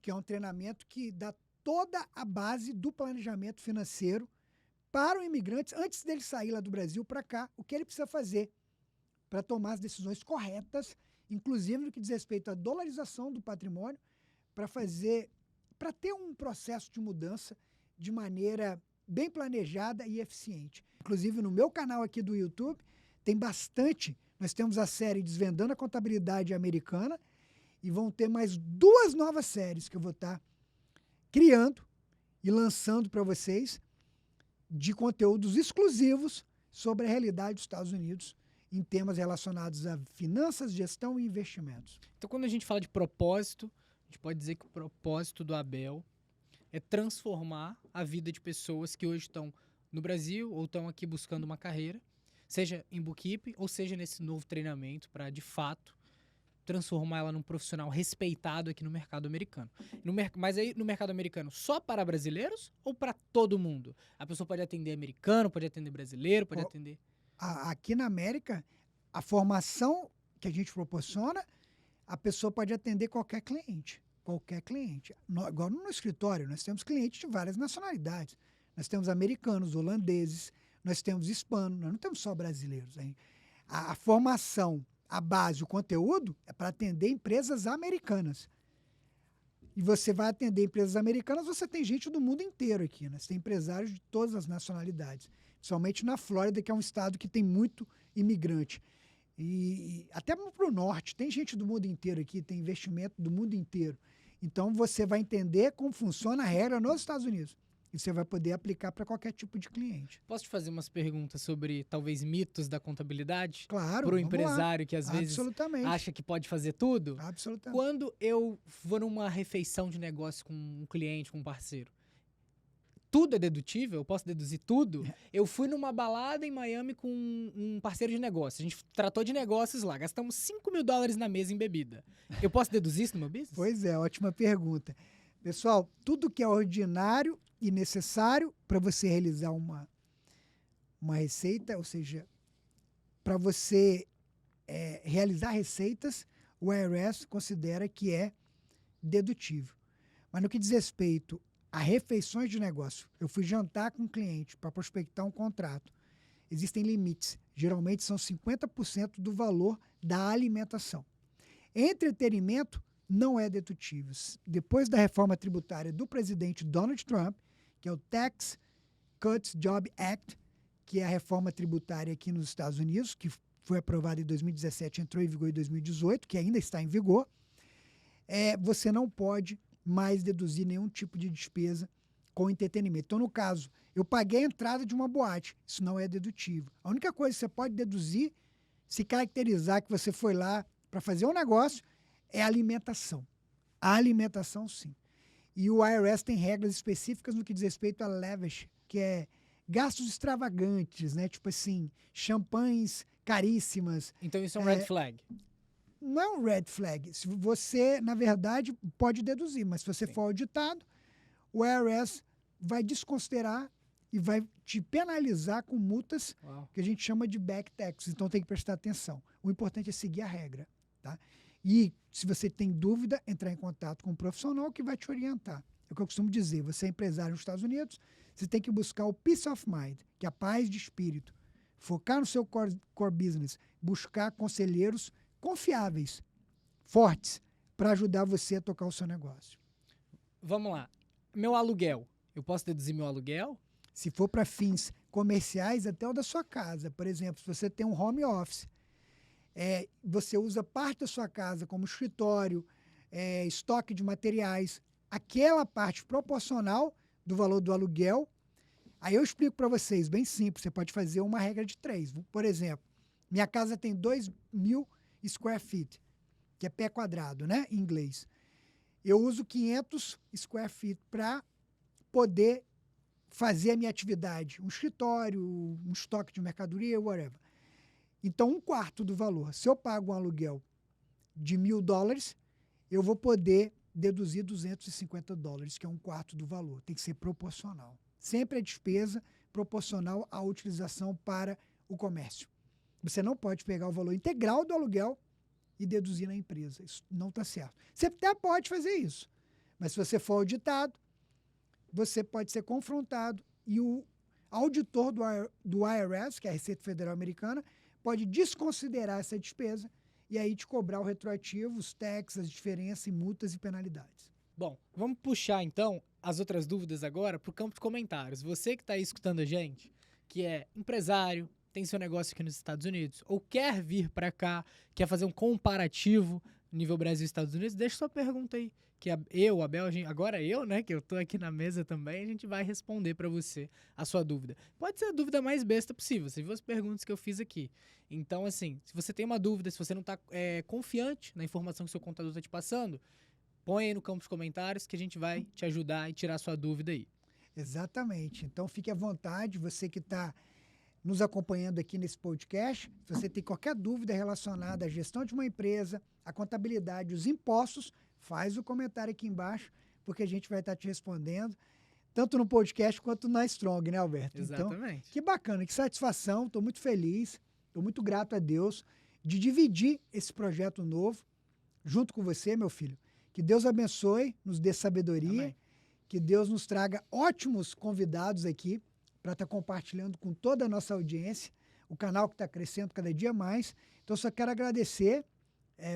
A: que é um treinamento que dá toda a base do planejamento financeiro para o imigrante, antes dele sair lá do Brasil para cá, o que ele precisa fazer para tomar as decisões corretas inclusive no que diz respeito à dolarização do patrimônio, para ter um processo de mudança de maneira bem planejada e eficiente. Inclusive, no meu canal aqui do YouTube, tem bastante. Nós temos a série Desvendando a Contabilidade Americana e vão ter mais 2 novas séries que eu vou estar criando e lançando para vocês de conteúdos exclusivos sobre a realidade dos Estados Unidos em temas relacionados a finanças, gestão e investimentos.
B: Então, quando a gente fala de propósito, a gente pode dizer que o propósito do Abel é transformar a vida de pessoas que hoje estão no Brasil ou estão aqui buscando uma carreira, seja em bookkeeping ou seja nesse novo treinamento para, de fato, transformar ela num profissional respeitado aqui no mercado americano. Mas aí no mercado americano só para brasileiros ou para todo mundo? A pessoa pode atender americano, pode atender brasileiro, pode atender...
A: Aqui na América, a formação que a gente proporciona, a pessoa pode atender qualquer cliente. Qualquer cliente. Igual no escritório, nós temos clientes de várias nacionalidades. Nós temos americanos, holandeses, nós temos hispanos, nós não temos só brasileiros. Hein? A formação, a base, o conteúdo é para atender empresas americanas. E você vai atender empresas americanas, você tem gente do mundo inteiro aqui. Né? Você tem empresários de todas as nacionalidades. Principalmente na Flórida, que é um estado que tem muito imigrante. E até para o norte, tem gente do mundo inteiro aqui, tem investimento do mundo inteiro. Então, você vai entender como funciona a regra nos Estados Unidos. E você vai poder aplicar para qualquer tipo de cliente.
B: Posso te fazer umas perguntas sobre, talvez, mitos da contabilidade?
A: Claro,
B: para o empresário que, às vezes, acha que pode fazer tudo?
A: Absolutamente.
B: Quando eu vou numa refeição de negócio com um cliente, com um parceiro, tudo é dedutível? Eu posso deduzir tudo? Eu fui numa balada em Miami com um parceiro de negócio. A gente tratou de negócios lá. Gastamos $5.000 na mesa em bebida. Eu posso deduzir isso no meu business?
A: Pois é, ótima pergunta. Pessoal, tudo que é ordinário e necessário para você realizar uma receita, ou seja, para você realizar receitas, o IRS considera que é dedutível. Mas no que diz respeito a refeições de negócio, eu fui jantar com um cliente para prospectar um contrato. Existem limites. Geralmente são 50% do valor da alimentação. Entretenimento não é dedutível. Depois da reforma tributária do presidente Donald Trump, que é o Tax Cuts Jobs Act, que é a reforma tributária aqui nos Estados Unidos, que foi aprovada em 2017, entrou em vigor em 2018, que ainda está em vigor, você não pode mais deduzir nenhum tipo de despesa com entretenimento. Então, no caso, eu paguei a entrada de uma boate, isso não é dedutível. A única coisa que você pode deduzir, se caracterizar que você foi lá para fazer um negócio, é a alimentação. A alimentação, sim. E o IRS tem regras específicas no que diz respeito a lavish, que é gastos extravagantes, né? Tipo assim, champanhes caríssimas.
B: Então isso é um red flag?
A: Não é um red flag. Se você, na verdade, pode deduzir, mas se você for auditado, o IRS vai desconsiderar e vai te penalizar com multas que a gente chama de back tax. Então tem que prestar atenção. O importante é seguir a regra, tá? E se você tem dúvida, entrar em contato com um profissional que vai te orientar. É o que eu costumo dizer. Você é empresário nos Estados Unidos, você tem que buscar o peace of mind, que é a paz de espírito. Focar no seu core business, buscar conselheiros confiáveis, fortes, para ajudar você a tocar o seu negócio.
B: Vamos lá. Meu aluguel. Eu posso deduzir meu aluguel?
A: Se for para fins comerciais, até o da sua casa. Por exemplo, se você tem um home office, você usa parte da sua casa como escritório, estoque de materiais, aquela parte proporcional do valor do aluguel. Aí eu explico para vocês, bem simples, você pode fazer uma regra de 3. Por exemplo, minha casa tem 2.000 square feet, que é pé quadrado, né, em inglês. Eu uso 500 square feet para poder fazer a minha atividade, um escritório, um estoque de mercadoria, whatever. Então, 1/4 do valor. Se eu pago um aluguel de $1.000, eu vou poder deduzir $250, que é 1/4 do valor. Tem que ser proporcional. Sempre a despesa proporcional à utilização para o comércio. Você não pode pegar o valor integral do aluguel e deduzir na empresa. Isso não está certo. Você até pode fazer isso, mas se você for auditado, você pode ser confrontado e o auditor do IRS, que é a Receita Federal Americana, pode desconsiderar essa despesa e aí te cobrar o retroativo, os taxas, as diferenças e multas e penalidades.
B: Bom, vamos puxar então as outras dúvidas agora para o campo de comentários. Você que está aí escutando a gente, que é empresário, tem seu negócio aqui nos Estados Unidos, ou quer vir para cá, quer fazer um comparativo nível Brasil e Estados Unidos, deixa sua pergunta aí, que eu, Abel, agora eu, né, que eu tô aqui na mesa também, a gente vai responder para você a sua dúvida. Pode ser a dúvida mais besta possível, você viu as perguntas que eu fiz aqui. Então, assim, se você tem uma dúvida, se você não tá confiante na informação que seu contador tá te passando, põe aí no campo de comentários que a gente vai te ajudar e tirar sua dúvida aí.
A: Exatamente. Então, fique à vontade, você que está nos acompanhando aqui nesse podcast. Se você tem qualquer dúvida relacionada à gestão de uma empresa, à contabilidade, os impostos, faz o comentário aqui embaixo, porque a gente vai estar te respondendo, tanto no podcast quanto na Strong, né, Alberto?
B: Exatamente.
A: Então, que bacana, que satisfação, estou muito feliz, estou muito grato a Deus de dividir esse projeto novo junto com você, meu filho. Que Deus abençoe, nos dê sabedoria,
B: Amém.
A: que Deus nos traga ótimos convidados aqui para estar compartilhando com toda a nossa audiência, o canal que está crescendo cada dia mais. Então, só quero agradecer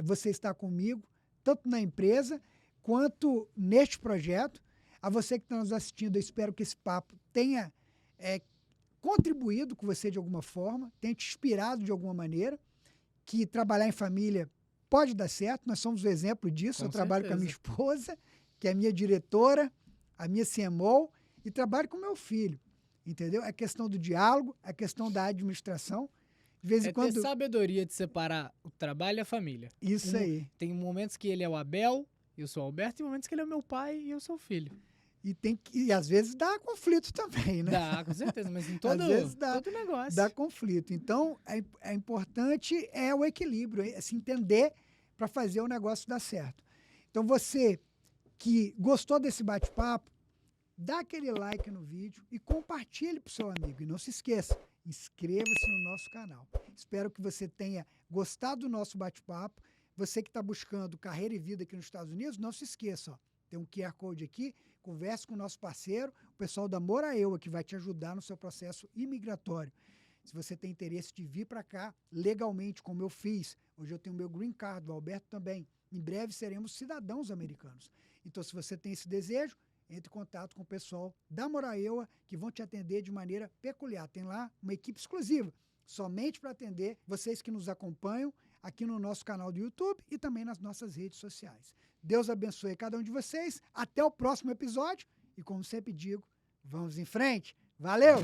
A: você estar comigo, tanto na empresa quanto neste projeto. A você que está nos assistindo, eu espero que esse papo tenha contribuído com você de alguma forma, tenha te inspirado de alguma maneira, que trabalhar em família pode dar certo. Nós somos o exemplo disso. Eu trabalho com a minha esposa, que é a minha diretora, a minha CMO, e trabalho com meu filho. Entendeu? É questão do diálogo, é questão da administração. De vez em quando...
B: ter sabedoria de separar o trabalho e a família.
A: Isso aí.
B: Tem momentos que ele é o Abel, eu sou o Alberto, e momentos que ele é o meu pai e eu sou o filho.
A: E às vezes dá conflito também, né?
B: Dá, com certeza, mas em todo,
A: às vezes
B: todo negócio.
A: Dá conflito. Então, é importante o equilíbrio, é se entender para fazer o negócio dar certo. Então, você que gostou desse bate-papo, dá aquele like no vídeo e compartilhe para o seu amigo. E não se esqueça, inscreva-se no nosso canal. Espero que você tenha gostado do nosso bate-papo. Você que está buscando carreira e vida aqui nos Estados Unidos, não se esqueça, ó, tem um QR Code aqui, converse com o nosso parceiro, o pessoal da Moraeua, que vai te ajudar no seu processo imigratório. Se você tem interesse de vir para cá legalmente, como eu fiz, hoje eu tenho meu green card, o Alberto também, em breve seremos cidadãos americanos. Então, se você tem esse desejo, entre em contato com o pessoal da Moraeua, que vão te atender de maneira peculiar. Tem lá uma equipe exclusiva, somente para atender vocês que nos acompanham aqui no nosso canal do YouTube e também nas nossas redes sociais. Deus abençoe cada um de vocês. Até o próximo episódio. E como sempre digo, vamos em frente. Valeu!